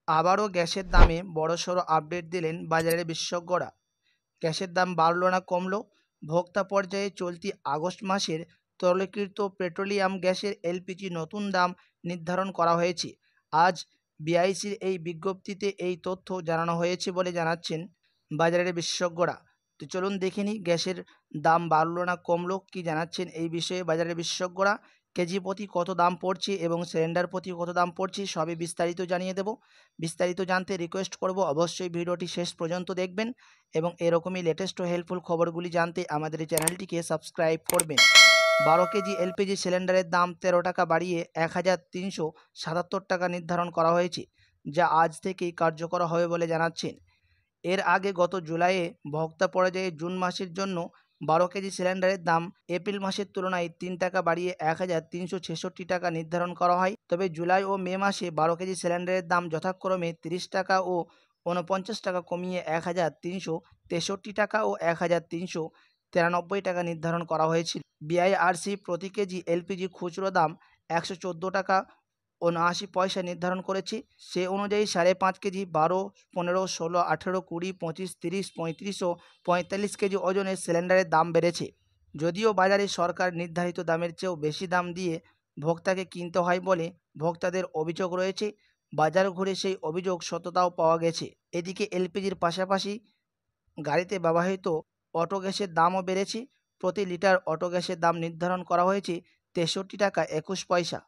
আবারও গ্যাসের দামে বড়সড় আপডেট দিলেন বাজারের বিশেষজ্ঞরা। গ্যাসের দাম বাড়ল না কমল? ভোক্তা পর্যায়ে চলতি আগস্ট মাসের তরলীকৃত পেট্রোলিয়াম গ্যাসের এলপিজি নতুন দাম নির্ধারণ করা হয়েছে। আজ বিআইসির এই বিজ্ঞপ্তিতে এই তথ্য জানানো হয়েছে বলে জানাচ্ছেন বাজারের বিশেষজ্ঞরা। তো চলুন দেখে নিই গ্যাসের দাম বাড়ল না কমলো, কি জানাচ্ছেন এই বিষয়ে বাজারের বিশেষজ্ঞরা। কেজি প্রতি কত দাম পড়ছে এবং সিলিন্ডার প্রতি কত দাম পড়ছে সবই বিস্তারিত জানিয়ে দেব। বিস্তারিত জানতে রিকোয়েস্ট করব অবশ্যই ভিডিওটি শেষ পর্যন্ত দেখবেন এবং এরকমই লেটেস্ট ও হেল্পফুল খবরগুলি জানতে আমাদের এই চ্যানেলটিকে সাবস্ক্রাইব করবেন। 12 কেজি এলপিজি সিলিন্ডারের দাম 13 টাকা বাড়িয়ে 1377 টাকা নির্ধারণ করা হয়েছে, যা আজ থেকেই কার্যকর হবে বলে জানাচ্ছেন। এর আগে গত জুলাইয়ে ভোক্তা পর্যায়ে জুন মাসের জন্য 12 কেজি সিলিন্ডারের দাম এপ্রিল মাসের তুলনায় 3 টাকা বাড়িয়ে 1366 টাকা নির্ধারণ করা হয়। তবে জুলাই ও মে মাসে 12 কেজি সিলিন্ডারের দাম যথাক্রমে 30 টাকা ও 49 টাকা কমিয়ে 1363 টাকা ও 1393 টাকা নির্ধারণ করা হয়েছিল। বিআইআরসি প্রতি কেজি এলপিজি খুচরো দাম 114 টাকা 79 পয়সা নির্ধারণ করেছে। সে অনুযায়ী 5.5 কেজি, 12, 15, 16, 18, 20, 25, 30, 35 ও 45 কেজি ওজনের সিলিন্ডারের দাম বেড়েছে। যদিও বাজারে সরকার নির্ধারিত দামের চেয়েও বেশি দাম দিয়ে ভোক্তাকে কিনতে হয় বলে ভোক্তাদের অভিযোগ রয়েছে। বাজার ঘুরে সেই অভিযোগ সত্যতাও পাওয়া গেছে। এদিকে এলপিজির পাশাপাশি গাড়িতে ব্যবহৃত অটো গ্যাসের দামও বেড়েছে। প্রতি লিটার অটো গ্যাসের দাম নির্ধারণ করা হয়েছে 63 টাকা 21 পয়সা।